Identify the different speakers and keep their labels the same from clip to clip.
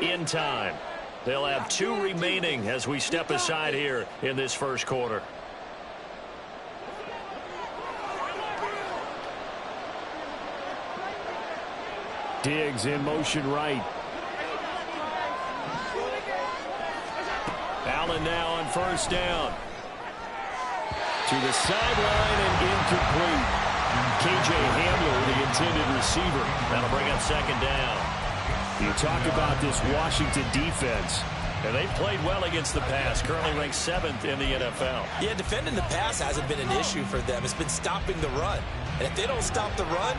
Speaker 1: in time. They'll have 2 remaining as we step aside here in this first quarter.
Speaker 2: Diggs in motion right.
Speaker 1: Allen now on first down. To the sideline and incomplete. KJ Hamler, the intended receiver. That'll bring up second down.
Speaker 2: You talk about this Washington defense.
Speaker 1: And they've played well against the pass. Currently ranked 7th in the NFL.
Speaker 3: Yeah, defending the pass hasn't been an issue for them. It's been stopping the run. And if they don't stop the run,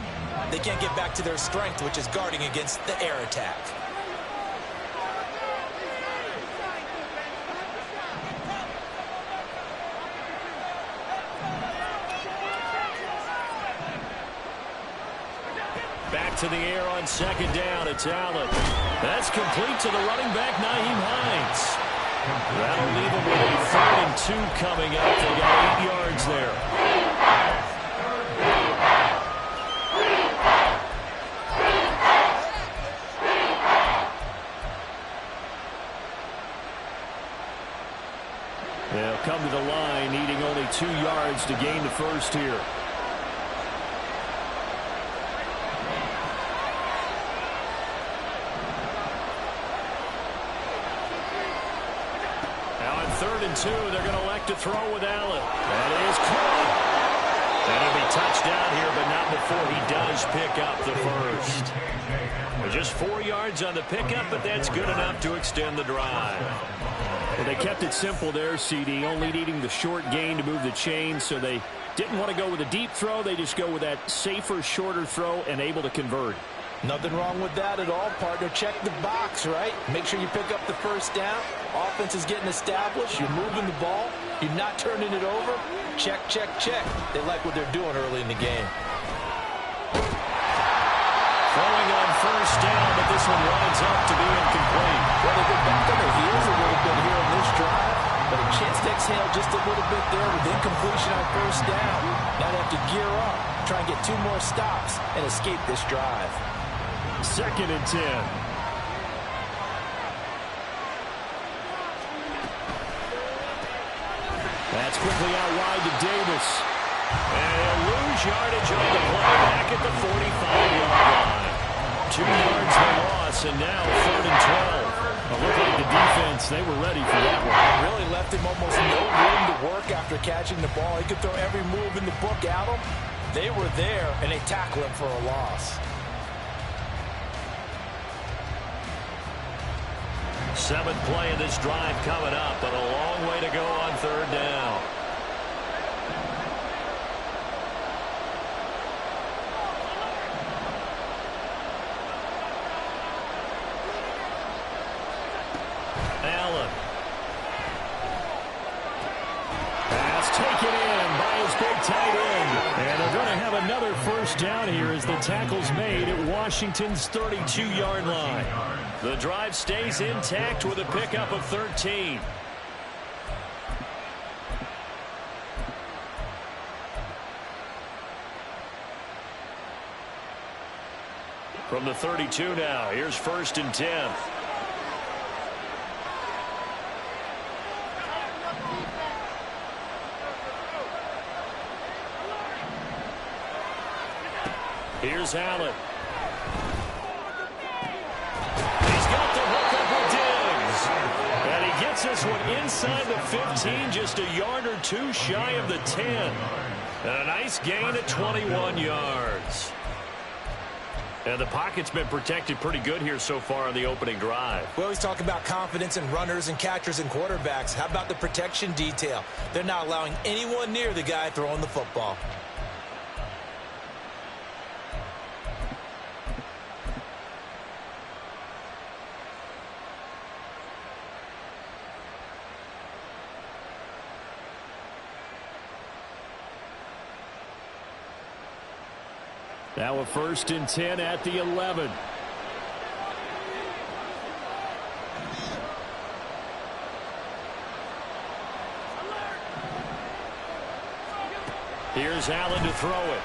Speaker 3: they can't get back to their strength, which is guarding against the air attack.
Speaker 1: Back to the air on second down. It's Allen. That's complete to the running back, Nyheim Hines. That'll leave him with a 3rd and 2 coming up. They got 8 yards there.
Speaker 2: They'll come to the line, needing only 2 yards to gain the first here.
Speaker 1: Now on 3rd and 2, they're going to elect to throw with Allen. That is caught. That'll be touchdown here, but not before he does pick up the first. Well, just 4 yards on the pickup, but that's good enough to extend the drive.
Speaker 2: Well, they kept it simple there, CD, only needing the short gain to move the chain, so they didn't want to go with a deep throw. They just go with that safer, shorter throw and able to convert.
Speaker 3: Nothing wrong with that at all, partner. Check the box, right? Make sure you pick up the first down. Offense is getting established. You're moving the ball. You're not turning it over. Check, check, check. They like what they're doing early in the game.
Speaker 1: Throwing on first down, but this one winds up to be incomplete.
Speaker 3: Well, they've been back on their heels a little bit here on this drive, but a chance to exhale just a little bit there with incompletion on first down. Now they have to gear up, try and get 2 more stops, and escape this drive.
Speaker 2: 2nd and 10. That's quickly out wide to Davis.
Speaker 1: And he'll lose yardage on the play back at the 45-yard line. 2 yards the loss, and now 3rd and 12.
Speaker 2: It looked like the defense, they were ready for that one.
Speaker 3: Really left him almost no room to work after catching the ball. He could throw every move in the book at him. They were there, and they tackled him for a loss.
Speaker 1: 7th play of this drive coming up, but a long way to go on 3rd down. Allen.
Speaker 2: Pass taken in by his big tight end. And they're going to have another first down here as the tackle's made at Washington's 32-yard line.
Speaker 1: The drive stays intact with a pickup of 13. From the 32 now, here's 1st and 10. Here's Allen. He's got the hook up with Diggs. And he gets this one inside the 15, just a yard or 2 shy of the 10. And a nice gain at 21 yards. And the pocket's been protected pretty good here so far on the opening drive.
Speaker 3: We always talk about confidence in runners and catchers and quarterbacks. How about the protection detail? They're not allowing anyone near the guy throwing the football.
Speaker 2: Now a 1st and 10 at the 11.
Speaker 1: Here's Allen to throw it.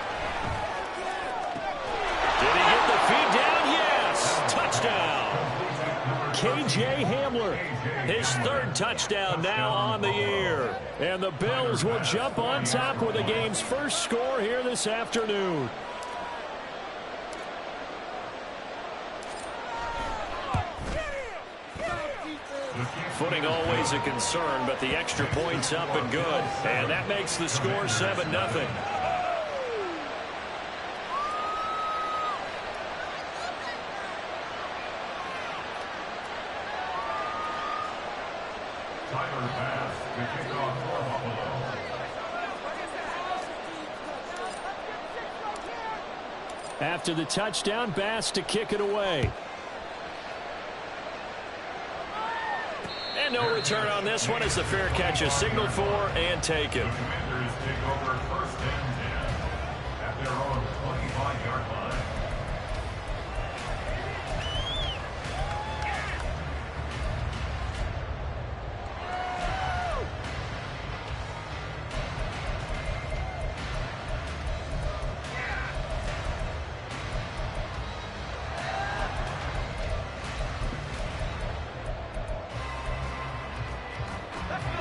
Speaker 1: Did he get the feed down? Yes! Touchdown!
Speaker 2: K.J. Hamler. His third touchdown now on the year. And the Bills will jump on top with the game's first score here this afternoon. Footing always a concern, but the extra point's up and good. And that makes the score 7-0. After the touchdown, Bass to kick it away. And no return on this one as the fair catch is signaled for and taken.
Speaker 4: Commanders take over first and 10 at their own 25-yard line.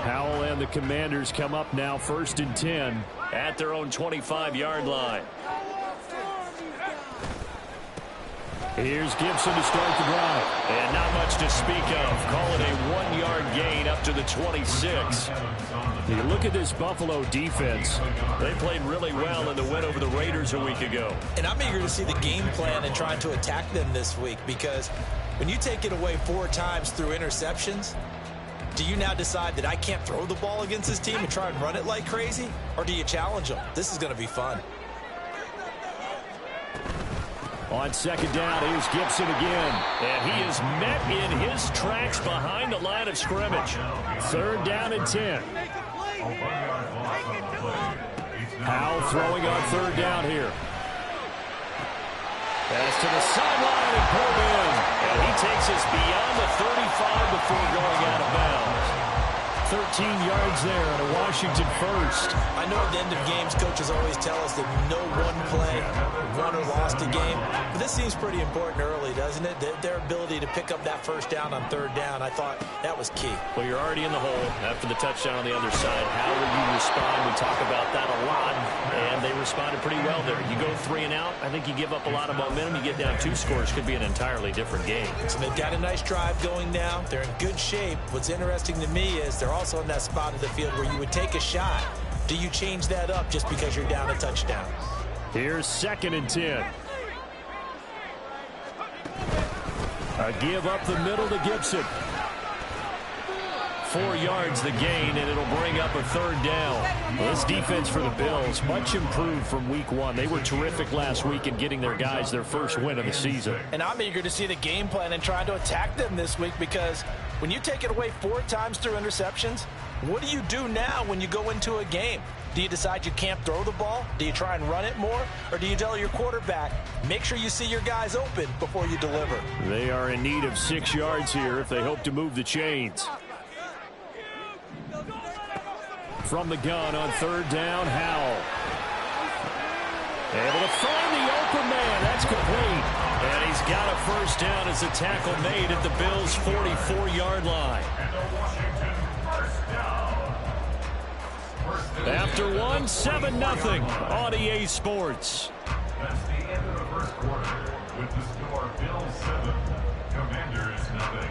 Speaker 2: Howell and the Commanders come up now 1st and 10 at their own 25-yard line. Here's Gibson to start the drive.
Speaker 1: And not much to speak of. Call it a 1-yard gain up to the 26.
Speaker 2: You look at this Buffalo defense.
Speaker 1: They played really well in the win over the Raiders a week ago.
Speaker 3: And I'm eager to see the game plan and trying to attack them this week, because when you take it away 4 times through interceptions, do you now decide that I can't throw the ball against this team and try and run it like crazy? Or do you challenge them? This is going to be fun.
Speaker 2: On 2nd down, here's Gibson again.
Speaker 1: And he is met in his tracks behind the line of scrimmage.
Speaker 2: 3rd down and 10. Howell throwing on 3rd down here.
Speaker 1: Pass to the sideline and pulled in. And he takes us beyond the 35 before going out of bounds.
Speaker 2: 13 yards there and a Washington first.
Speaker 3: I know at the end of games, coaches always tell us that no one play won or lost a game. But this seems pretty important early, doesn't it? Their ability to pick up that 1st down on 3rd down, I thought that was key.
Speaker 1: Well, you're already in the hole after the touchdown on the other side. How will you respond? We talk about that a lot, and they responded pretty well there. You go 3 and out, I think you give up a lot of momentum. You get down 2 scores, could be an entirely different game.
Speaker 3: So they've got a nice drive going now. They're in good shape. What's interesting to me is they're also in that spot of the field where you would take a shot. Do you change that up just because you're down a touchdown?
Speaker 2: Here's 2nd and 10. A give up the middle to Gibson.
Speaker 1: 4 yards the gain, and it'll bring up a 3rd down.
Speaker 2: Well, this defense for the Bills, much improved from week 1. They were terrific last week in getting their guys their first win of the season.
Speaker 3: And I'm eager to see the game plan and trying to attack them this week, because when you take it away 4 times through interceptions, what do you do now when you go into a game? Do you decide you can't throw the ball? Do you try and run it more? Or do you tell your quarterback, make sure you see your guys open before you deliver?
Speaker 2: They are in need of 6 yards here if they hope to move the chains. From the gun on 3rd down, Howell. Able to find the open man. That's complete.
Speaker 1: And he's got a 1st down as a tackle made at the Bills' 44-yard line.
Speaker 2: After 1, 7-0 on EA Sports.
Speaker 4: That's the end of the first quarter with the score Bills 7, Commanders 0.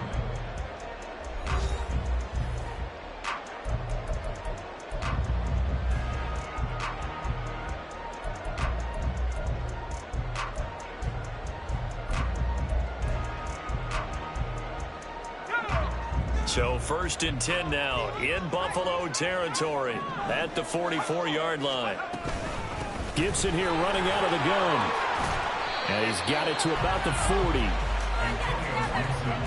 Speaker 1: So 1st and 10 now in Buffalo territory at the 44-yard line.
Speaker 2: Gibson here running out of the gun. And he's got it to about the 40.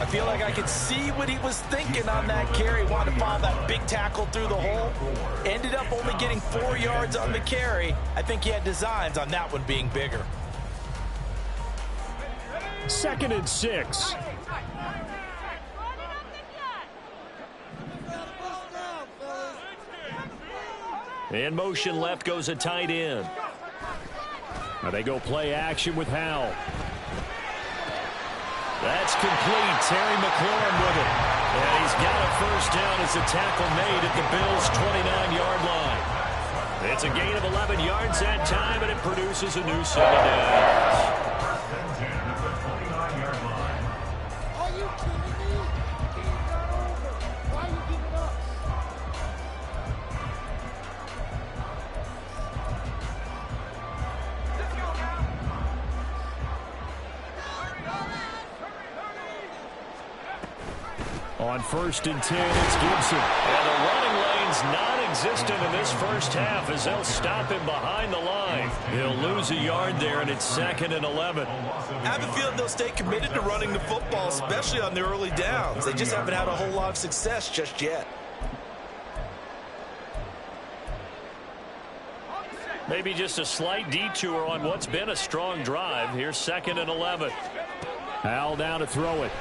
Speaker 3: I feel like I could see what he was thinking on that carry. Wanted to follow that big tackle through the hole. Ended up only getting 4 yards on the carry. I think he had designs on that one being bigger.
Speaker 2: 2nd and 6.
Speaker 1: In motion left goes a tight end.
Speaker 2: Now they go play action with Howell.
Speaker 1: That's complete. Terry McLaurin with it. And he's got a first down as the tackle made at the Bills' 29-yard line. It's a gain of 11 yards that time, and it produces a new set of downs.
Speaker 5: Are you kidding me? Game's not over. Why are you giving up?
Speaker 2: On 1st and 10, it's Gibson.
Speaker 1: And the running lane's non-existent in this first half as they'll stop him behind the line. He'll lose a yard there, and it's 2nd and 11.
Speaker 3: I have a feeling they'll stay committed to running the football, especially on the early downs. They just haven't had a whole lot of success just yet.
Speaker 1: Maybe just a slight detour on what's been a strong drive. Here's 2nd and 11.
Speaker 2: Howell down to throw it.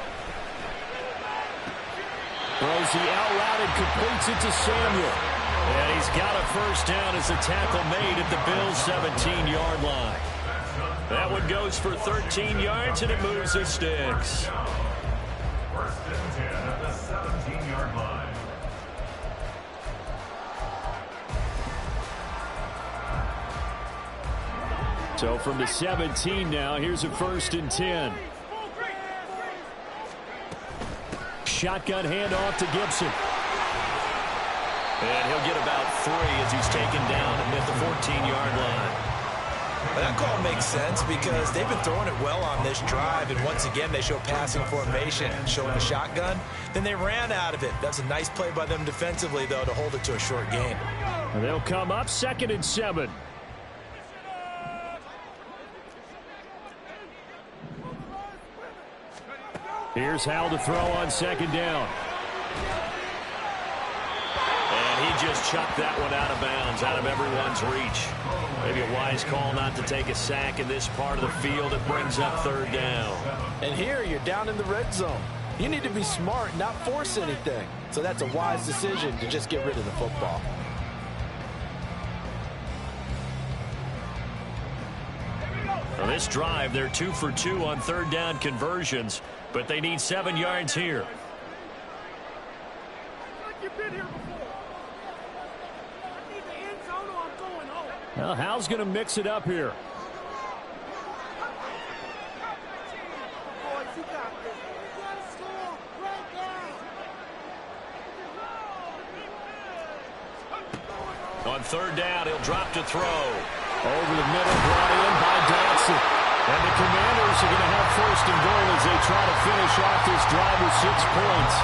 Speaker 2: Throws the out route and completes it to Samuel.
Speaker 1: And he's got a first down as the tackle made at the Bills' 17-yard line. That one goes for 13 yards, and it moves the sticks.
Speaker 4: 1st and 10 at the 17-yard line.
Speaker 2: So from the 17 now, here's a 1st and 10. Shotgun handoff to Gibson.
Speaker 1: And he'll get about 3 as he's taken down at the 14-yard line.
Speaker 3: That call makes sense because they've been throwing it well on this drive, and once again they show passing formation, showing a shotgun. Then they ran out of it. That's a nice play by them defensively, though, to hold it to a short gain.
Speaker 2: And they'll come up 2nd and 7. Here's Howell to throw on 2nd down.
Speaker 1: And he just chucked that one out of bounds, out of everyone's reach. Maybe a wise call not to take a sack in this part of the field. It brings up 3rd down.
Speaker 3: And here you're down in the red zone. You need to be smart, not force anything. So that's a wise decision to just get rid of the football.
Speaker 1: On this drive, they're 2 for 2 on 3rd down conversions, but they need 7 yards here.
Speaker 2: Well, Howell's going to mix it up here.
Speaker 1: On 3rd down, he'll drop to throw.
Speaker 2: Over the middle, brought in by Dodson. And the Commanders are going to have 1st and goal as they try to finish off this drive with 6 points.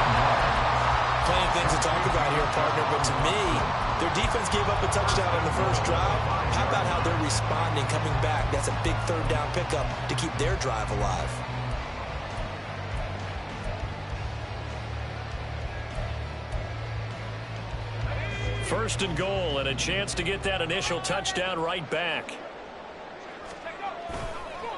Speaker 3: Plenty of things to talk about here, partner, but to me, their defense gave up a touchdown on the first drive. How about how they're responding, coming back? That's a big 3rd down pickup to keep their drive alive.
Speaker 1: First and goal, and a chance to get that initial touchdown right back.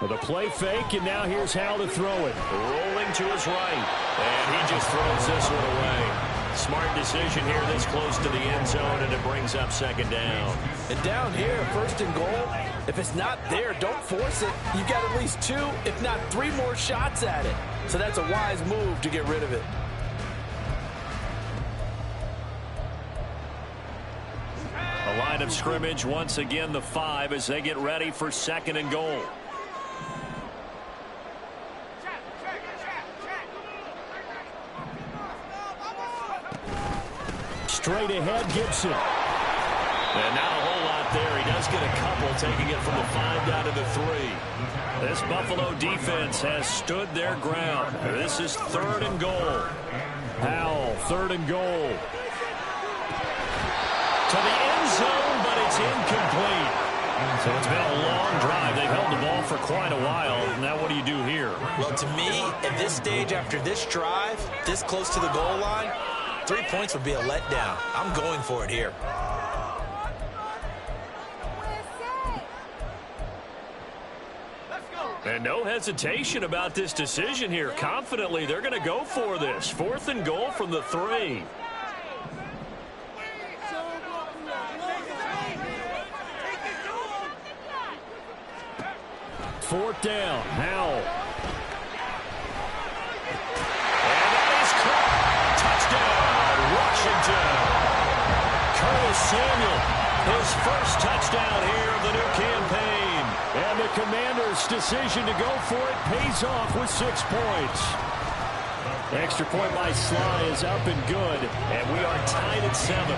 Speaker 2: With a play fake, and now here's Howell to throw it.
Speaker 1: Rolling to his right, and he just throws this one away. Smart decision here this close to the end zone, and it brings up 2nd down.
Speaker 3: And down here, 1st and goal, if it's not there, don't force it. You've got at least 2, if not 3 more shots at it. So that's a wise move to get rid of it.
Speaker 1: A line of scrimmage, once again the 5 as they get ready for 2nd and goal.
Speaker 2: Straight ahead, Gibson.
Speaker 1: And not a whole lot there. He does get a couple, taking it from the 5 down to the 3. This Buffalo defense has stood their ground. This is 3rd and goal.
Speaker 2: Howell, 3rd and goal.
Speaker 1: To the end zone, but it's incomplete. So it's been a long drive. They've held the ball for quite a while. Now what do you do here?
Speaker 3: Well, to me, at this stage after this drive, this close to the goal line, 3 points would be a letdown. I'm going for it here.
Speaker 1: And no hesitation about this decision here. Confidently, they're going to go for this. 4th and goal from the 3. Fourth down, Howell. His first touchdown here of the new campaign.
Speaker 2: And the Commanders' decision to go for it pays off with 6 points. Extra point by Sly is up and good.
Speaker 1: And we are tied at 7.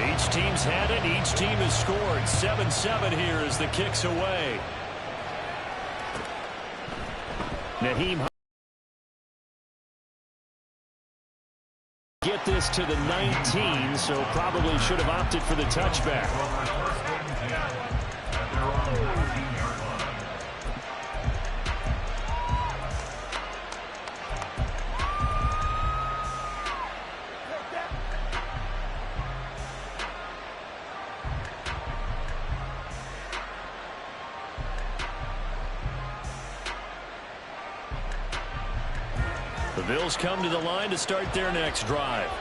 Speaker 1: Each team's had it. Each team has scored. 7-7 here as the kick's away.
Speaker 2: Naheem get this to the 19, so probably should have opted for the touchback.
Speaker 1: The Bills come to the line to start their next drive.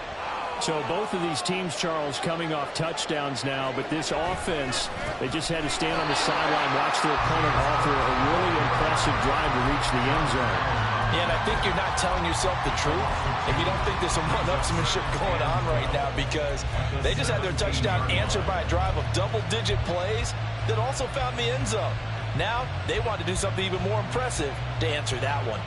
Speaker 2: So both of these teams, Charles, coming off touchdowns now, but this offense, they just had to stand on the sideline, watch their opponent offer a really impressive drive to reach the end zone.
Speaker 3: Yeah, and I think you're not telling yourself the truth if you don't think there's some one-upsmanship going on right now, because they just had their touchdown answered by a drive of double-digit plays that also found the end zone. Now they want to do something even more impressive to answer that one.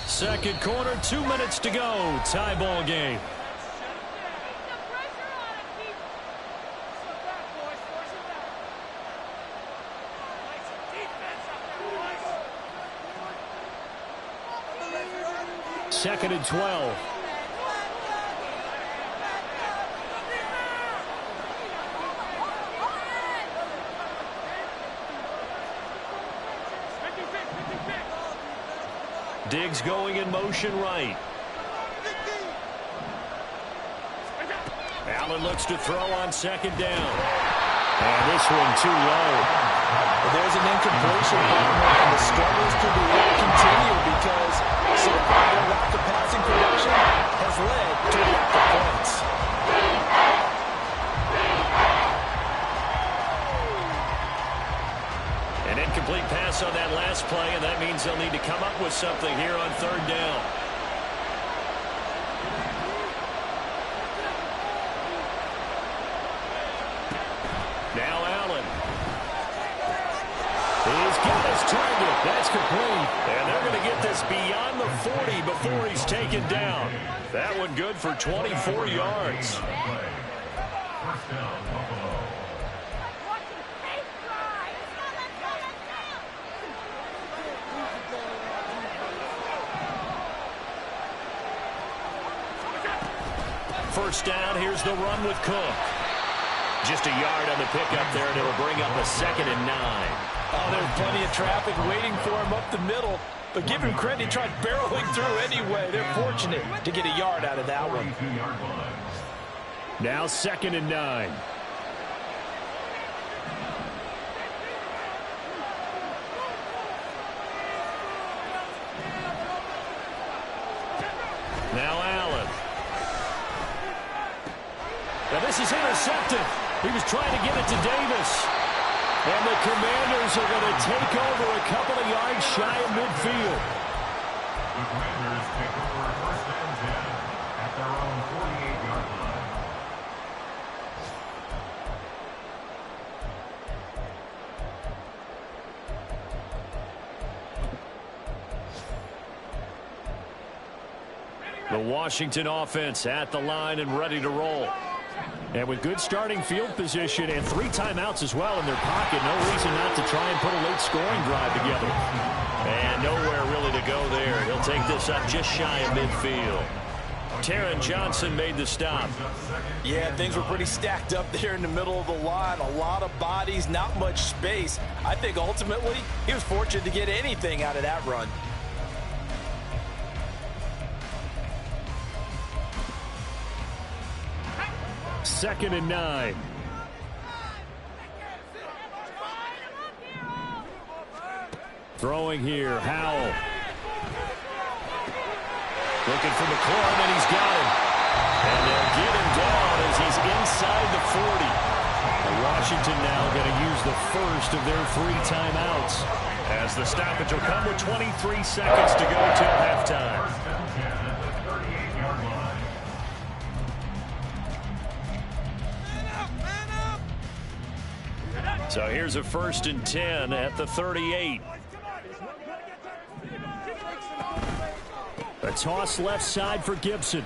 Speaker 1: Second quarter, 2 minutes to go. Tie ball game.
Speaker 2: Second and 12.
Speaker 1: Diggs going in motion right. Allen looks to throw on second down.
Speaker 2: And this one too low.
Speaker 3: There's an incompletion, and the struggles through the air continue because so far their lack of passing production has led to a lack of points.
Speaker 1: An incomplete pass on that last play, and that means they'll need to come up with something here on third down. Now Allen. He's got his target. That's complete. And they're going to get this beyond the 40 before he's taken down. That one good for 24 yards.
Speaker 4: First down, Buffalo.
Speaker 1: First down, here's the run with Cook. Just a yard on the pickup there, and it'll bring up a 2nd and 9.
Speaker 3: Oh, there's plenty of traffic waiting for him up the middle. But give him credit, he tried barreling through anyway. They're fortunate to get a yard out of that one.
Speaker 2: Now 2nd and 9.
Speaker 1: Now Allen. Now this is intercepted. He was trying to get it to Davis. And the Commanders are going to take over a couple of yards shy of midfield.
Speaker 4: The Commanders take over first and 10 at their own 48-yard line.
Speaker 1: The Washington offense at the line and ready to roll.
Speaker 2: And with good starting field position and 3 timeouts as well in their pocket, no reason not to try and put a late scoring drive together.
Speaker 1: And nowhere really to go there. He'll take this up just shy of midfield. Taron Johnson made the stop.
Speaker 3: Yeah, things were pretty stacked up there in the middle of the line. A lot of bodies, not much space. I think ultimately he was fortunate to get anything out of that run.
Speaker 2: Second and 9.
Speaker 1: Throwing here, Howell. Looking for McLaurin, and he's got him. And they'll get him down as he's inside the 40.
Speaker 2: Washington now going to use the first of their 3 timeouts,
Speaker 1: as the stoppage will come with 23 seconds to go till halftime. So here's a 1st and 10 at the 38.
Speaker 2: A toss left side for Gibson.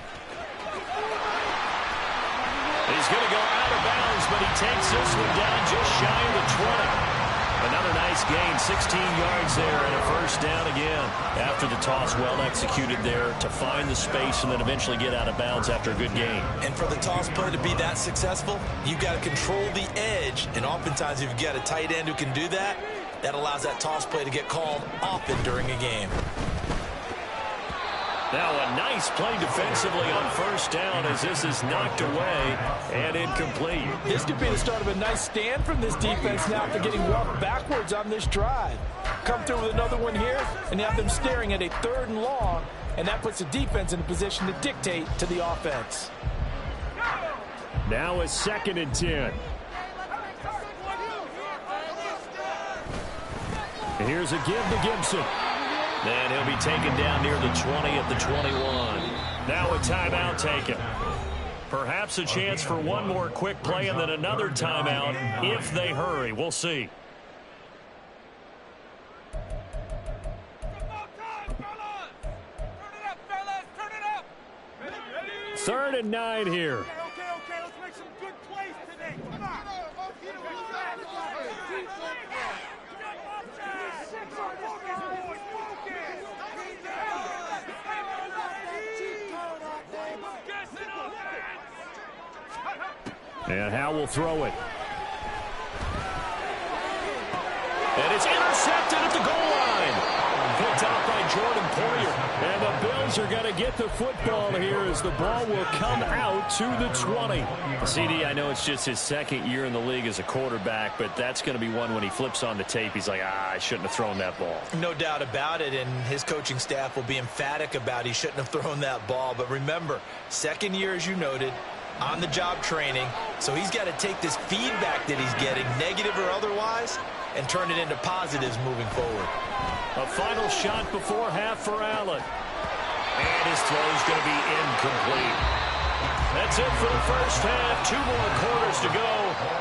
Speaker 1: He's going to go out of bounds, but he takes this one down just shy of the 20. Another nice gain, 16 yards there, and a 1st down again. After the toss, well executed there to find the space and then eventually get out of bounds after a good gain.
Speaker 3: And for the toss play to be that successful, you've got to control the edge. And oftentimes, if you've got a tight end who can do that, that allows that toss play to get called often during a game.
Speaker 1: Now a nice play defensively on 1st down as this is knocked away and incomplete.
Speaker 3: This could be the start of a nice stand from this defense now after getting walked backwards on this drive. Come through with another one here, and you have them staring at a 3rd and long, and that puts the defense in a position to dictate to the offense.
Speaker 2: Now a 2nd and 10. Here's a give to Gibson.
Speaker 1: And he'll be taken down near the 20 at the 21. Now a timeout taken. Perhaps a chance for one more quick play and then another timeout if they hurry. We'll see.
Speaker 2: Third and 9 here.
Speaker 5: Okay, let's make some good plays today. Come on.
Speaker 2: And Howe will throw it.
Speaker 1: And it's intercepted at the goal line. Picked out by Jordan Poyer.
Speaker 2: And the Bills are going to get the football here as the ball will come out to the 20.
Speaker 1: CD, I know it's just his 2nd year in the league as a quarterback, but that's going to be one when he flips on the tape. He's like, I shouldn't have thrown that ball.
Speaker 3: No doubt about it, and his coaching staff will be emphatic about he shouldn't have thrown that ball. But remember, 2nd year, as you noted, on-the-job training, so he's got to take this feedback that he's getting, negative or otherwise, and turn it into positives moving forward.
Speaker 1: A final shot before half for Allen. And his throw is going to be incomplete. That's it for the 1st half. 2 more quarters to go.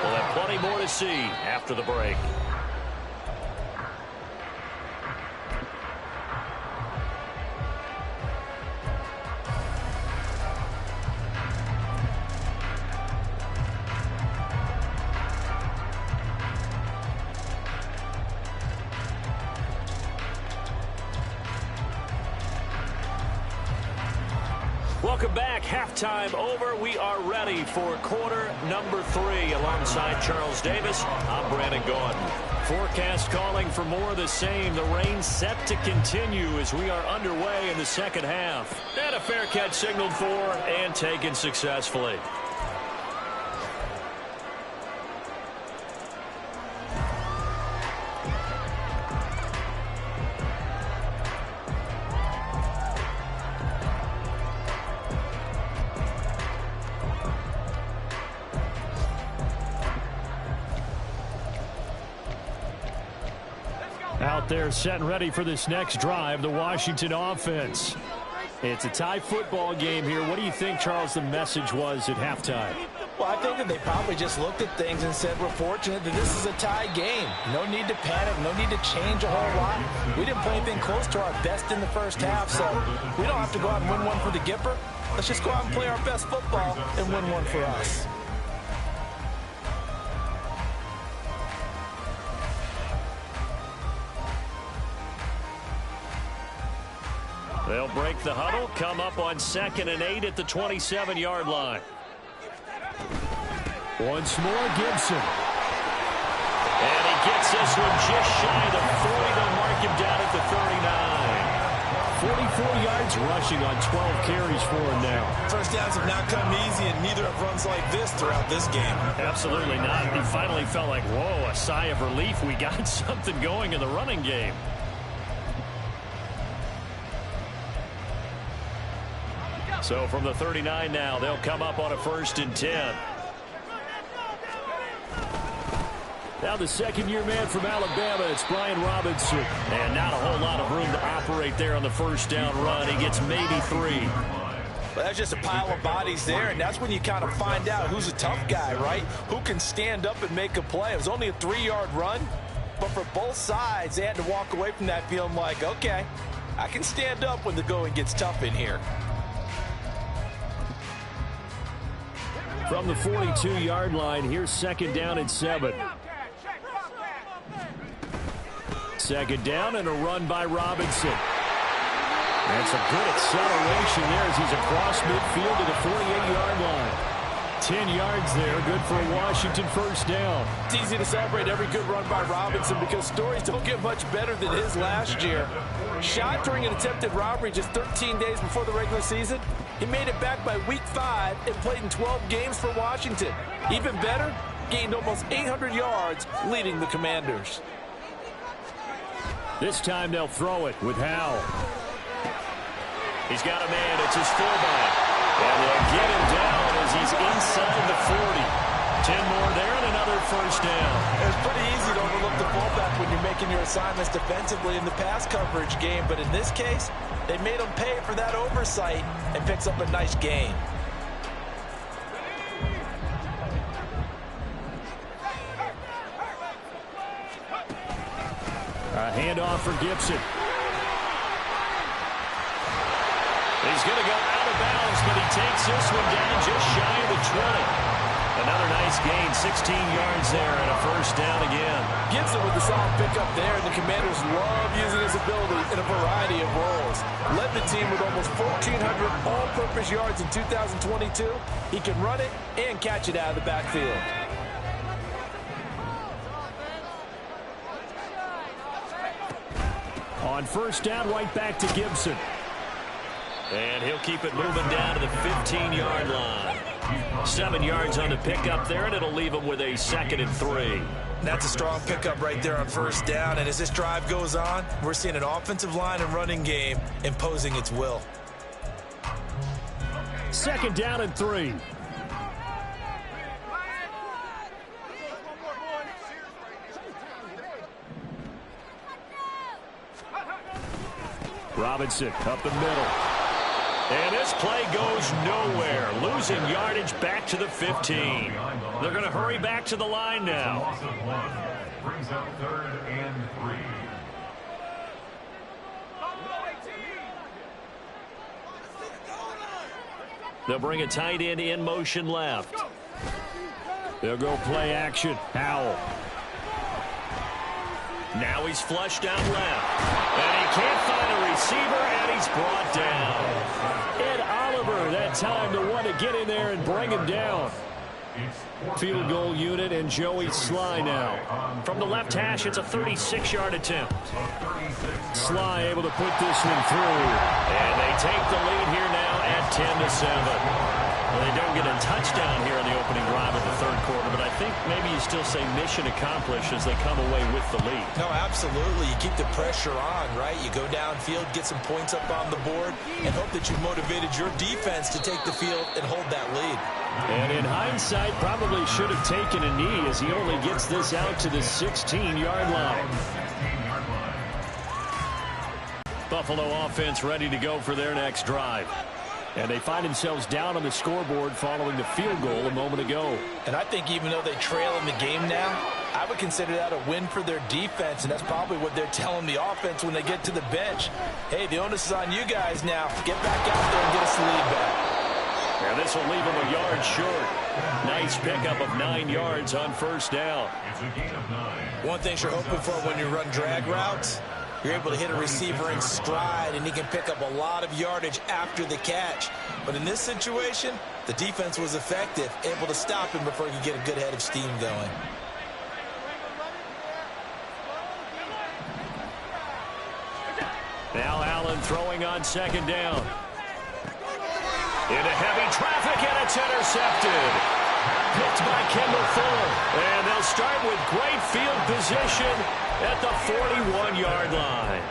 Speaker 1: We'll have plenty more to see after the break. Welcome back. Halftime over. We are ready for quarter number 3. Alongside Charles Davis, I'm Brandon Gordon. Forecast calling for more of the same. The rain set to continue as we are underway in the 2nd half. And a fair catch signaled for and taken successfully.
Speaker 2: Out there set and ready for this next drive, the Washington offense. It's a tie football game here. What do you think, Charles, the message was at halftime?
Speaker 3: Well, I think that they probably just looked at things and said, we're fortunate that this is a tie game. No need to panic, no need to change a whole lot. We didn't play anything close to our best in the 1st half, so we don't have to go out and win one for the Gipper. Let's just go out and play our best football and win one for us.
Speaker 1: They'll break the huddle, come up on 2nd and 8 at the 27-yard line.
Speaker 2: Once more, Gibson.
Speaker 1: And he gets this one just shy of the 40. They'll mark him down at the 39.
Speaker 2: 44 yards rushing on 12 carries for him now.
Speaker 3: 1st downs have not come easy, and neither have runs like this throughout this game.
Speaker 1: Absolutely not. He finally felt like, whoa, a sigh of relief. We got something going in the running game. So from the 39 now, they'll come up on a 1st and 10.
Speaker 2: Now the second-year man from Alabama, it's Brian Robinson.
Speaker 1: And not a whole lot of room to operate there on the first down run. He gets maybe 3.
Speaker 3: Well, that's just a pile of bodies there, and that's when you kind of find out who's a tough guy, right? Who can stand up and make a play. It was only a 3-yard run, but for both sides, they had to walk away from that feeling like, okay, I can stand up when the going gets tough in here.
Speaker 2: From the 42-yard line, here's second down and 7. Second down and a run by Robinson. And some good acceleration there as he's across midfield to the 48-yard line. 10 yards there, good for a Washington first down.
Speaker 3: It's easy to celebrate every good run by Robinson because stories don't get much better than his last year. Shot during an attempted robbery just 13 days before the regular season. He made it back by week 5 and played in 12 games for Washington. Even better, gained almost 800 yards leading the Commanders.
Speaker 2: This time they'll throw it with Howell.
Speaker 1: He's got a man. It's his fullback. And they'll get him down as he's inside the 40. 10 more there and another first down.
Speaker 3: It's pretty easy to overlook the fullback when you're making your assignments defensively in the pass coverage game. But in this case, they made him pay for that oversight and picks up a nice gain.
Speaker 2: A handoff for Gibson.
Speaker 1: He's going to go out of bounds, but he takes this one down just shy of the 20. Another nice gain, 16 yards there, and a first down again.
Speaker 3: Gibson with the solid pickup there, and the Commanders love using his ability in a variety of roles. Led the team with almost 1,400 all-purpose yards in 2022. He can run it and catch it out of the backfield.
Speaker 2: On first down, right back to Gibson.
Speaker 1: And he'll keep it moving down to the 15-yard line. 7 yards on the pickup there, and it'll leave him with a 2nd and 3.
Speaker 3: That's a strong pickup right there on first down. And as this drive goes on, we're seeing an offensive line and running game imposing its will.
Speaker 2: 2nd down and 3. Robinson up the middle.
Speaker 1: And this play goes nowhere. Losing yardage back to the 15. They're going to hurry back to the line now.
Speaker 4: Loss of 1 brings up 3rd and 3.
Speaker 1: They'll bring a tight end in motion left.
Speaker 2: They'll go play action. Howell.
Speaker 1: Now he's flushed out left. And he can't find a receiver, and he's brought down.
Speaker 2: Ed Oliver, that time, the one to get in there and bring him down. Field goal unit and Joey Sly now.
Speaker 1: From the left hash, it's a 36-yard attempt.
Speaker 2: Sly able to put this one through.
Speaker 1: And they take the lead here now at 10-7. Well, they don't get a touchdown here in the opening drive of the third quarter, but I think maybe you still say mission accomplished as they come away with the lead.
Speaker 3: No, absolutely. You keep the pressure on, right? You go downfield, get some points up on the board, and hope that you've motivated your defense to take the field and hold that lead.
Speaker 2: And in hindsight, probably should have taken a knee as he only gets this out to the 16-yard line.
Speaker 1: Buffalo offense ready to go for their next drive.
Speaker 2: And they find themselves down on the scoreboard following the field goal a moment ago.
Speaker 3: And I think even though they trail in the game now, I would consider that a win for their defense, and that's probably what they're telling the offense when they get to the bench. Hey, the onus is on you guys now. Get back out there and get us the lead back.
Speaker 1: And this will leave him a yard short. Nice pickup of 9 yards on first down.
Speaker 4: It's a gain of 9.
Speaker 3: One thing you're hoping for when you run drag routes, you're able to hit a receiver in stride, and he can pick up a lot of yardage after the catch. But in this situation, the defense was effective, able to stop him before he could get a good head of steam going.
Speaker 1: Now Allen throwing on second down. Into heavy traffic, and it's intercepted. Picked by Kendall Fuller. And they'll start with great field position at the 41-yard line.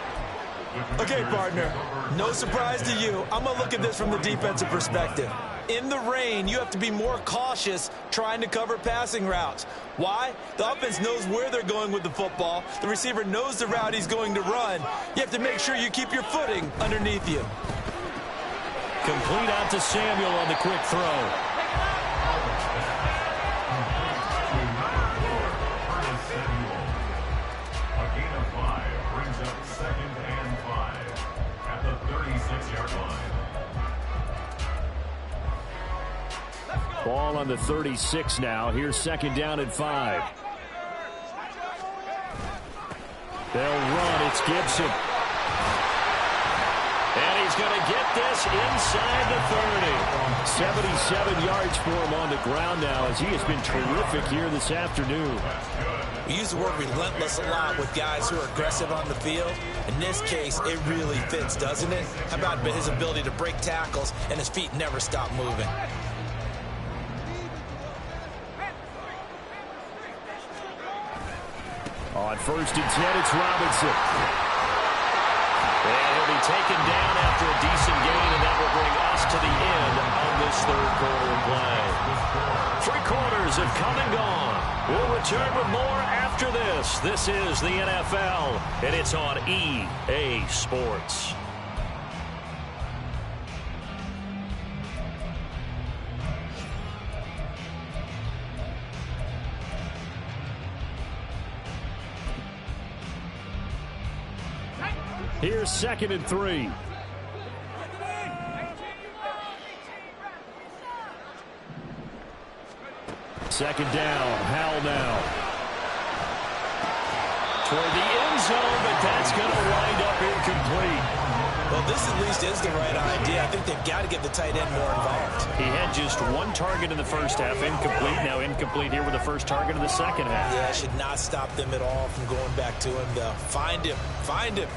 Speaker 3: Okay, partner, no surprise to you. I'm going to look at this from the defensive perspective. in the rain, you have to be more cautious trying to cover passing routes. Why? The offense knows where they're going with the football. The receiver knows the route he's going to run. You have to make sure you keep your footing underneath you.
Speaker 2: Complete out to Samuel on the quick throw. Ball on the 36 now. Here's second down and 5. They'll run. It's Gibson.
Speaker 1: And he's going to get this inside the 30.
Speaker 2: 77 yards for him on the ground now as he has been terrific here this afternoon.
Speaker 3: We use the word relentless a lot with guys who are aggressive on the field. In this case, it really fits, doesn't it? How about his ability to break tackles and his feet never stop moving?
Speaker 2: On first and 10, it's Robinson.
Speaker 1: And he'll be taken down after a decent gain, and that will bring us to the end of this third quarter play. 3 quarters have come and gone. We'll return with more after this. This is the NFL, and it's on EA Sports.
Speaker 2: Here's second and 3. Second down. Howell now.
Speaker 1: Toward the end zone, but that's going to wind up incomplete.
Speaker 3: Well, this at least is the right idea. I think they've got to get the tight end more involved.
Speaker 1: He had just 1 target in the first half, incomplete. Now incomplete here with the first target in the second half.
Speaker 3: Yeah, it should not stop them at all from going back to him, though. Find him. Find him.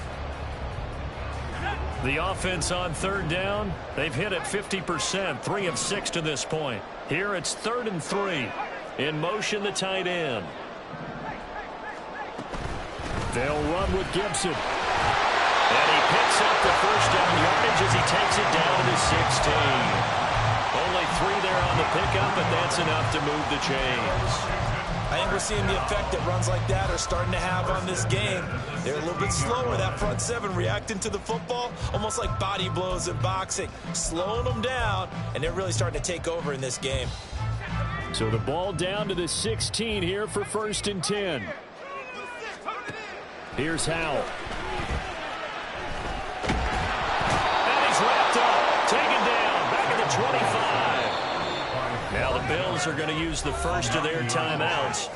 Speaker 1: The offense on third down, they've hit it 50%, 3 of 6 to this point. Here it's 3rd and 3. In motion, the tight end.
Speaker 2: They'll run with Gibson.
Speaker 1: And he picks up the first down yardage as he takes it down to 16. Only 3 there on the pickup, but that's enough to move the chains.
Speaker 3: I think we're seeing the effect that runs like that are starting to have on this game. They're a little bit slower, that front 7, reacting to the football, almost like body blows in boxing, slowing them down, and they're really starting to take over in this game.
Speaker 2: So the ball down to the 16 here for 1st and 10. Here's Howell.
Speaker 1: And he's wrapped up, taken down, back at the 25. Now the Bills are going to use the first of their timeouts.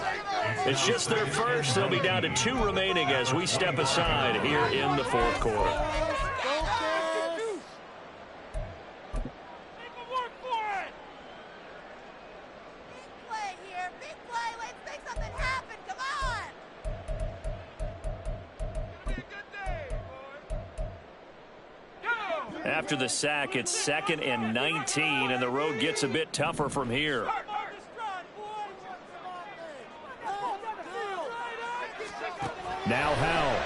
Speaker 1: It's just their first. They'll be down to 2 remaining as we step aside here in the 4th quarter. After the sack, it's 2nd and 19, and the road gets a bit tougher from here.
Speaker 2: Now Howell.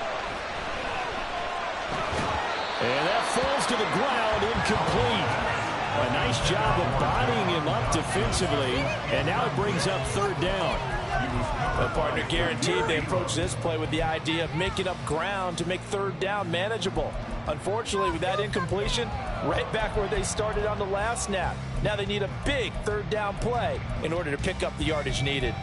Speaker 2: And that falls to the ground, incomplete. A nice job of bodying him up defensively, and now it brings up 3rd down.
Speaker 3: Well, partner, guaranteed they approach this play with the idea of making up ground to make 3rd down manageable. Unfortunately, with that incompletion, right back where they started on the last snap. Now they need a big 3rd down play in order to pick up the yardage needed.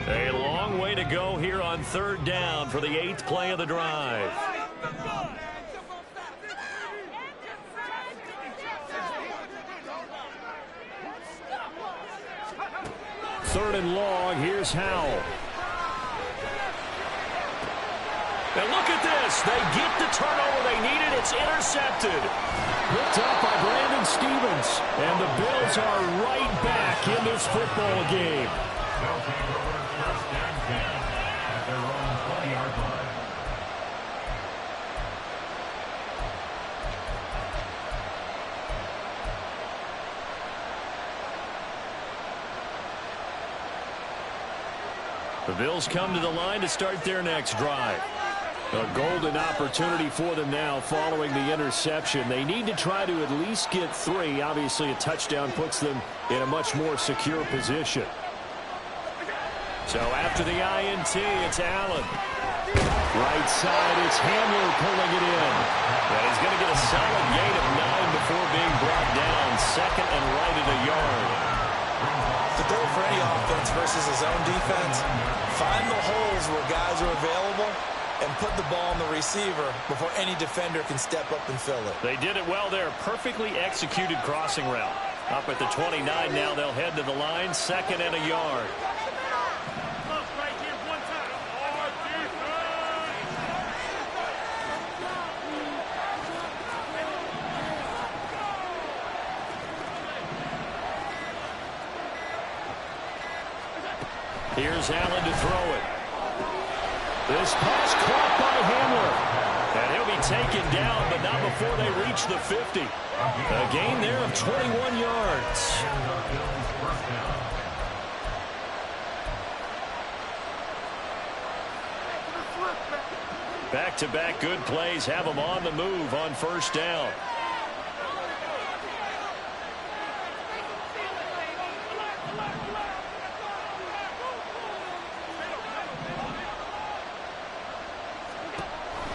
Speaker 1: A long way to go here on 3rd down for the 8th play of the drive.
Speaker 2: Third and long. Here's Howell.
Speaker 1: And look at this. They get the turnover they needed. It's intercepted.
Speaker 2: Picked up by Brandon Stevens. And the Bills are right back in this football game.
Speaker 4: They'll take over 1st and 10 at their own 20-yard line.
Speaker 1: The Bills come to the line to start their next drive.
Speaker 2: A golden opportunity for them now following the interception. They need to try to at least get 3. Obviously, a touchdown puts them in a much more secure position. So after the INT, it's Allen. Right side, it's Hamler pulling it in. And he's going to get a solid gain of 9 before being brought down. Second and right at a yard.
Speaker 3: To throw for any offense versus his own defense, find the holes where guys are available and put the ball on the receiver before any defender can step up and fill it.
Speaker 1: They did it well there. Perfectly executed crossing route. Up at the 29 now, they'll head to the line. Second and a yard. Here's Allen to throw it. This pass caught by Hamler. And he'll be taken down, but not before they reach the 50. A gain there of 21 yards. Back-to-back good plays have them on the move on first down.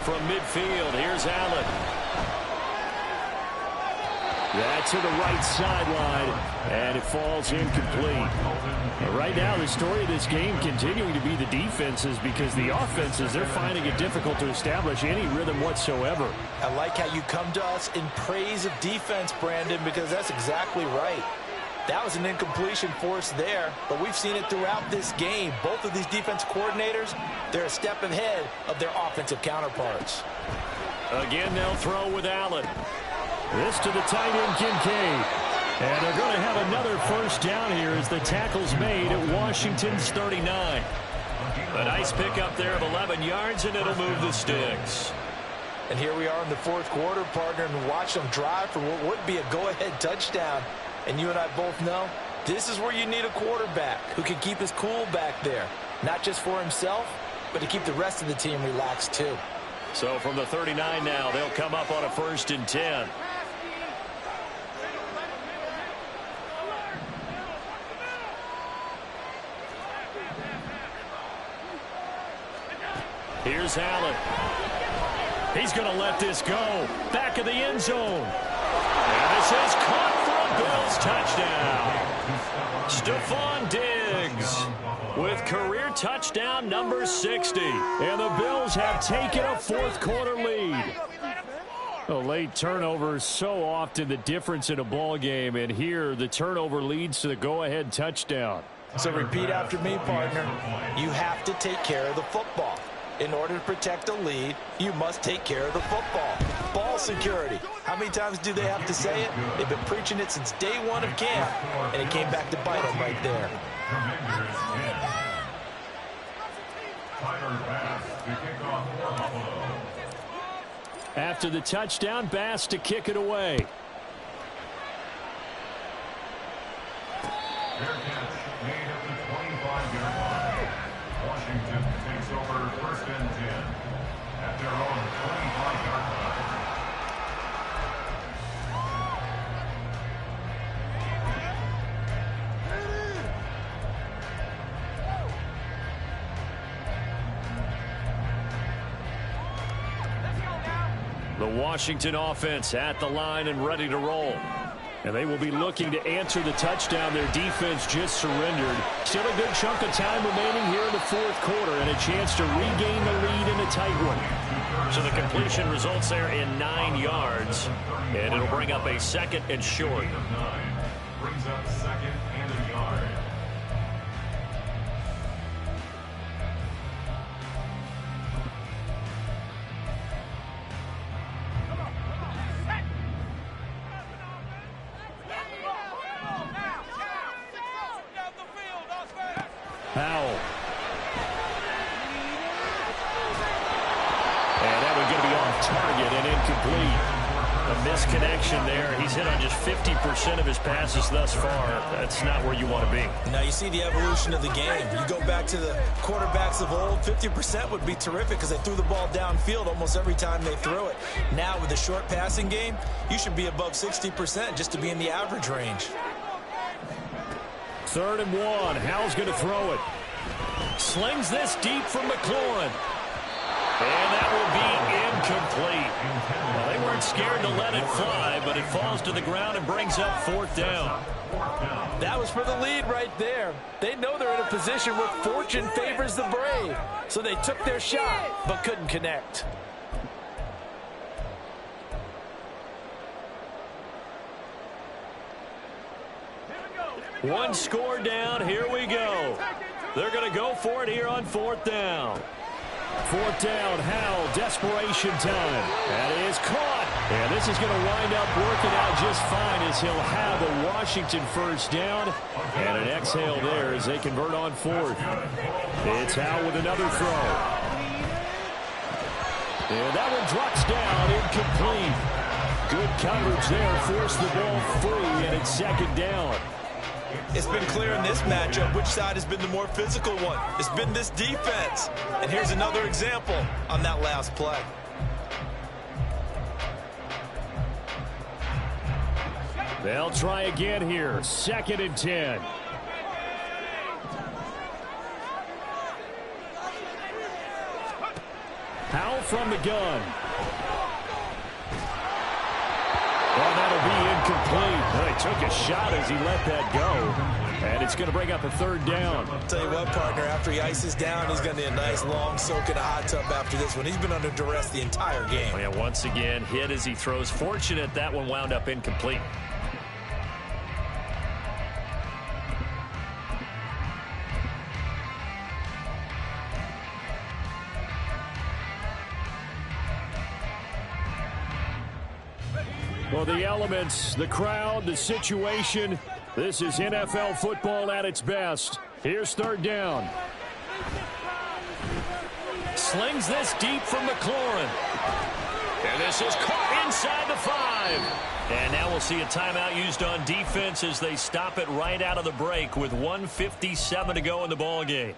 Speaker 1: From midfield, here's Allen. That's to the right sideline, and it falls incomplete. Right now, the story of this game continuing to be the defenses, because the offenses, they're finding it difficult to establish any rhythm whatsoever.
Speaker 3: I like how you come to us in praise of defense, Brandon, because that's exactly right. That was an incompletion force there, but we've seen it throughout this game. Both of these defense coordinators, they're a step ahead of their offensive counterparts.
Speaker 1: Again, they'll throw with Allen.
Speaker 2: This to the tight end, Kincaid. And they're going to have another first down here as the tackle's made at Washington's 39.
Speaker 1: A nice pickup there of 11 yards, and it'll move the sticks.
Speaker 3: And here we are in the fourth quarter, partner, and watch them drive for what would be a go-ahead touchdown. And you and I both know this is where you need a quarterback who can keep his cool back there. Not just for himself, but to keep the rest of the team relaxed too.
Speaker 1: So from the 39 now, they'll come up on a 1st and 10. Here's Allen. He's going to let this go. Back of the end zone. And this is caught for a Bills touchdown. Stephon Diggs with career touchdown number 60. And the Bills have taken a fourth quarter lead. A late turnover is so often the difference in a ball game, and here the turnover leads to the go-ahead touchdown.
Speaker 3: So repeat after me, partner. You have to take care of the football. In order to protect a lead, you must take care of the football. Ball security. How many times do they have to say it? They've been preaching it since day one of camp, and it came back to bite them right there.
Speaker 2: After the touchdown, Bass to kick it away.
Speaker 4: Fair catch made at the 25-yard line. Washington takes over 1st and 10 at their own 25-yard line.
Speaker 1: The Washington offense at the line and ready to roll.
Speaker 2: And they will be looking to answer the touchdown their defense just surrendered. Still a good chunk of time remaining here in the fourth quarter, and a chance to regain the lead in a tight one.
Speaker 1: So the completion results there in 9 yards, and it'll bring up a 2nd and short.
Speaker 4: Brings up 2nd and a yard.
Speaker 2: Powell.
Speaker 1: And that one's going to be off target and incomplete. A misconnection there. He's hit on just 50% of his passes thus far. That's not where you want to be.
Speaker 3: Now you see the evolution of the game. You go back to the quarterbacks of old, 50% would be terrific because they threw the ball downfield almost every time they threw it. Now with the short passing game, you should be above 60% just to be in the average range.
Speaker 2: 3rd and 1. Howell's going to throw it.
Speaker 1: Slings this deep from McLaurin. And that will be incomplete. Well, they weren't scared to let it fly, but it falls to the ground and brings up 4th down.
Speaker 3: That was for the lead right there. They know they're in a position where fortune favors the brave. So they took their shot, but couldn't connect.
Speaker 1: One score down. Here we go. They're going to go for it here on 4th down.
Speaker 2: 4th down, Howell, desperation time. That is caught. And this is going to wind up working out just fine as he'll have a Washington 1st down. And an exhale there as they convert on 4th. It's Howell with another throw. And that one drops down, incomplete. Good coverage there, forced the ball free, and it's 2nd down.
Speaker 3: It's been clear in this matchup which side has been the more physical one. It's been this defense. And here's another example on that last play.
Speaker 2: They'll try again here. 2nd and 10. Howell from the gun. Well, that'll be incomplete. Well, he took a shot as he let that go. And it's going to bring up a 3rd down.
Speaker 3: I'll tell you what, partner, after he ices down, he's going to need a nice long soak in a hot tub after this one. He's been under duress the entire game.
Speaker 1: Oh, yeah, once again, hit as he throws. Fortunate that one wound up incomplete.
Speaker 2: Well, the elements, the crowd, the situation, this is NFL football at its best. Here's 3rd down.
Speaker 1: Slings this deep from McLaurin. And this is caught inside the 5. And now we'll see a timeout used on defense as they stop it right out of the break with 1:57 to go in the ball game.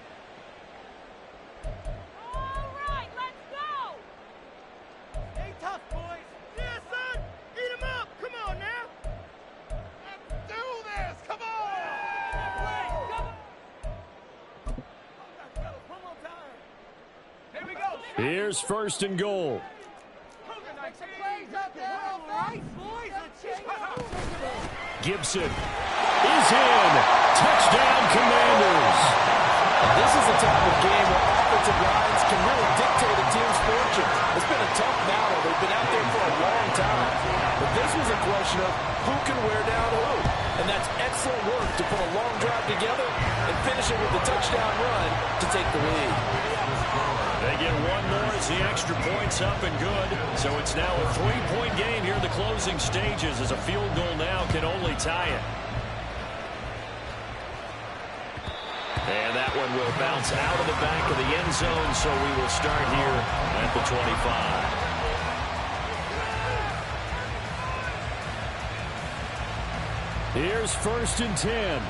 Speaker 2: Here's 1st and goal. Gibson is in. Touchdown, Commanders.
Speaker 3: This is a type of game where offensive lines can really dictate a team's fortune. It's been a tough battle. They've been out there for a long time. But this was a question of who can wear down who. And that's excellent work to put a long drive together and finish it with a touchdown run to take the lead.
Speaker 1: They get one more as the extra point's up and good. So it's now a 3-point game here in the closing stages as a field goal now can only tie it. And that one will bounce out of the back of the end zone, so we will start here at the 25.
Speaker 2: Here's 1st and 10.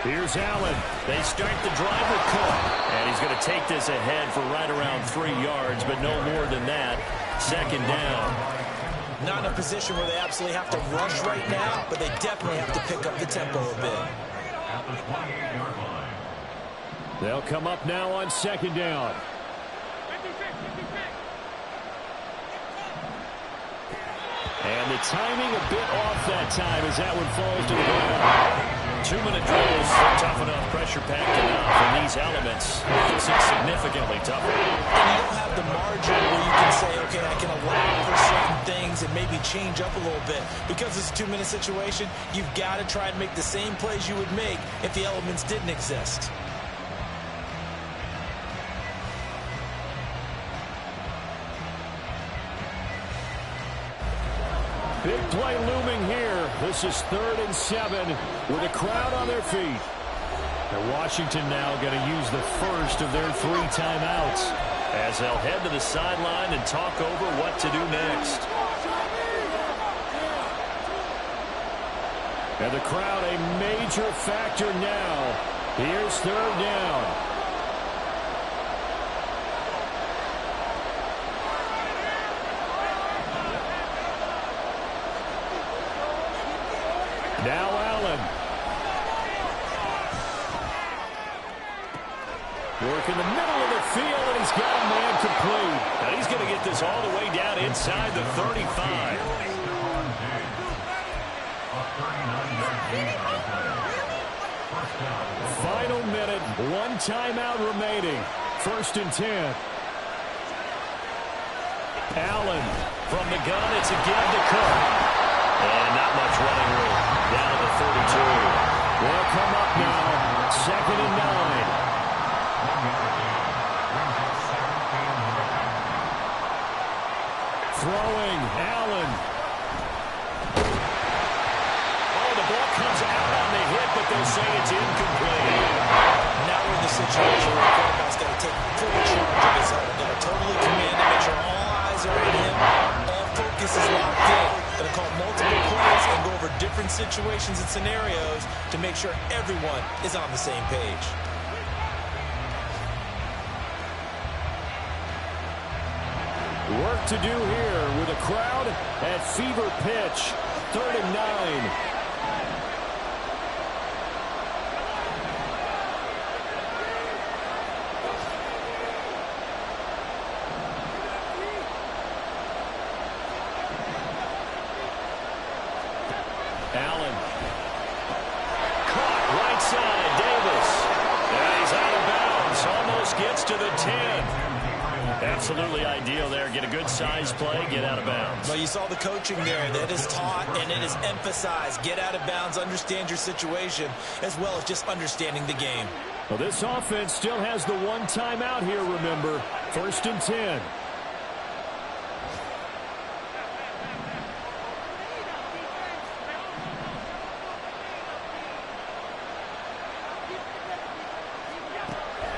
Speaker 2: Here's Allen.
Speaker 1: They start the drive with Cook. And he's going to take this ahead for right around 3 yards, but no more than that. 2nd down.
Speaker 3: Not in a position where they absolutely have to rush right now, but they definitely have to pick up the tempo a bit.
Speaker 2: They'll come up now on 2nd down. And the timing a bit off that time as that one falls to the ground.
Speaker 1: 2-minute drills are tough enough, pressure-packed enough, and these elements makes it significantly tougher.
Speaker 3: And you don't have the margin where you can say, okay, I can allow for certain things and maybe change up a little bit. Because it's a 2-minute situation, you've got to try and make the same plays you would make if the elements didn't exist.
Speaker 2: Big play looming here. This is 3rd and 7 with a crowd on their feet. And Washington now going to use the first of their 3 timeouts
Speaker 1: as they'll head to the sideline and talk over what to do next.
Speaker 2: And the crowd a major factor now. Here's third down. Now Allen. Work in the middle of the field, and he's got a man complete.
Speaker 1: Now he's going to get this all the way down inside the 35.
Speaker 2: Final minute, one timeout remaining. 1st and 10. Allen from the gun. It's a give to Cook.
Speaker 1: And not much running room. Down to the 32.
Speaker 2: They'll come up now. 2nd and 9. Throwing, Allen.
Speaker 1: Oh, the ball comes out on the hit, but they'll say it's incomplete.
Speaker 3: Now we're in the situation where the quarterback's got to take full charge of his health. Got to totally command it, make sure all eyes are on him. All focus is locked in. Going to call multiple plays and go over different situations and scenarios to make sure everyone is on the same page.
Speaker 2: Work to do here with a crowd at fever pitch. 3rd and 9. Allen.
Speaker 1: Caught right side, Davis. And he's out of bounds. Almost gets to the 10. Absolutely ideal there. Get a good size play, get out of bounds.
Speaker 3: Well, you saw the coaching there. That is taught and it is emphasized. Get out of bounds, understand your situation, as well as just understanding the game.
Speaker 2: Well, this offense still has the one timeout here, remember. 1st and 10.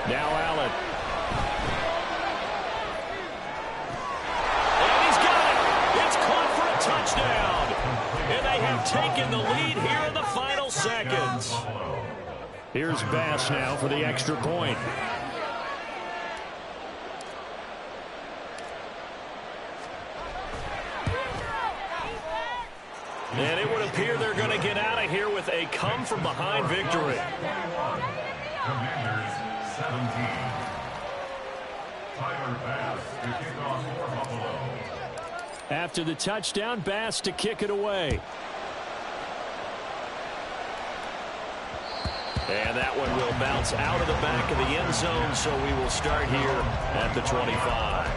Speaker 2: Now Allen.
Speaker 1: And he's got it. It's caught for a touchdown. And they have taken the lead here in the final seconds.
Speaker 2: Here's Bass now for the extra point.
Speaker 1: And it would appear they're going to get out of here with a come-from-behind victory.
Speaker 4: Commanders 17. Tyler Bass to kick off for Buffalo.
Speaker 2: After the touchdown, Bass to kick it away.
Speaker 1: And that one will bounce out of the back of the end zone, so we will start here at the 25.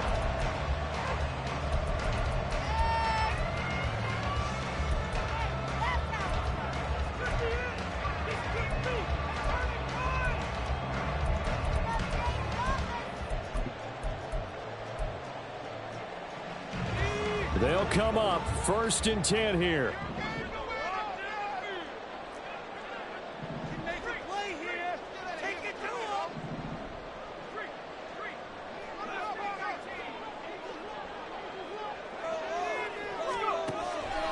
Speaker 2: They'll come up 1st and 10 here.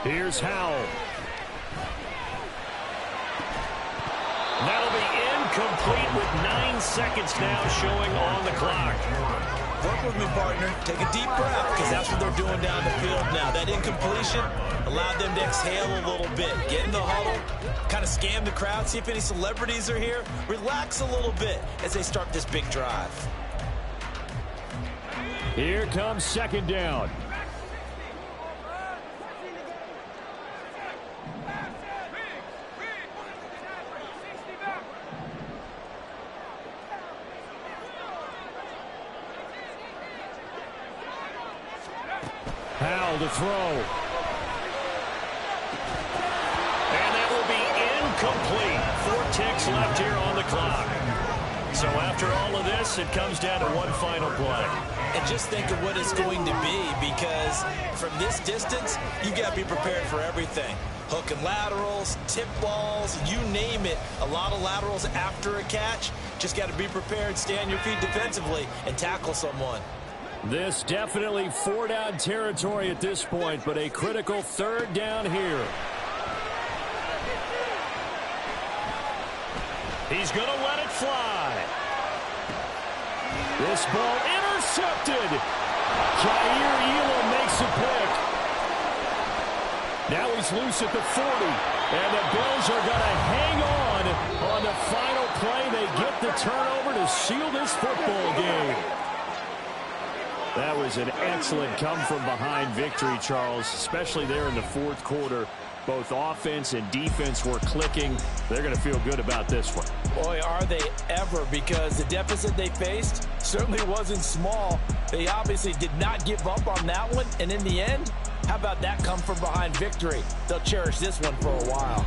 Speaker 2: Here's Howell.
Speaker 1: That'll be incomplete with 9 seconds now showing on the clock.
Speaker 3: Work with me, partner. Take a deep breath, because that's what they're doing down the field now. That incompletion allowed them to exhale a little bit. Get in the huddle, kind of scan the crowd, see if any celebrities are here. Relax a little bit as they start this big drive.
Speaker 2: Here comes 2nd down. Howell to throw.
Speaker 1: And that will be incomplete. 4 ticks left here on the clock. So after all of this, it comes down to one final play.
Speaker 3: And just think of what it's going to be, because from this distance, you got to be prepared for everything. Hook and laterals, tip balls, you name it. A lot of laterals after a catch. Just got to be prepared, stay on your feet defensively, and tackle someone.
Speaker 2: This definitely 4-down territory at this point, but a critical 3rd down here.
Speaker 1: He's going to let it fly.
Speaker 2: This ball intercepted. Jair Elam makes a pick. Now he's loose at the 40. And the Bills are going to hang on the final play. They get the turnover to seal this football game. That was an excellent come-from-behind victory, Charles, especially there in the 4th quarter. Both offense and defense were clicking. They're going to feel good about this one.
Speaker 3: Boy, are they ever, because the deficit they faced certainly wasn't small. They obviously did not give up on that one, and in the end, how about that come-from-behind victory? They'll cherish this one for a while.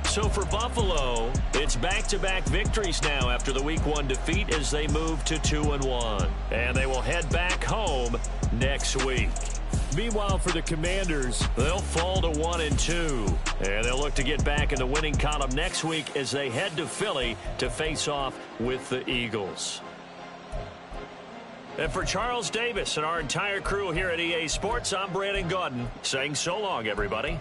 Speaker 1: So for Buffalo, it's back-to-back victories now after the Week 1 defeat as they move to 2-1. And they will head back home next week.
Speaker 2: Meanwhile, for the Commanders,
Speaker 1: they'll fall to 1-2. And they'll look to get back in the winning column next week as they head to Philly to face off with the Eagles. And for Charles Davis and our entire crew here at EA Sports, I'm Brandon Gaudin saying so long, everybody.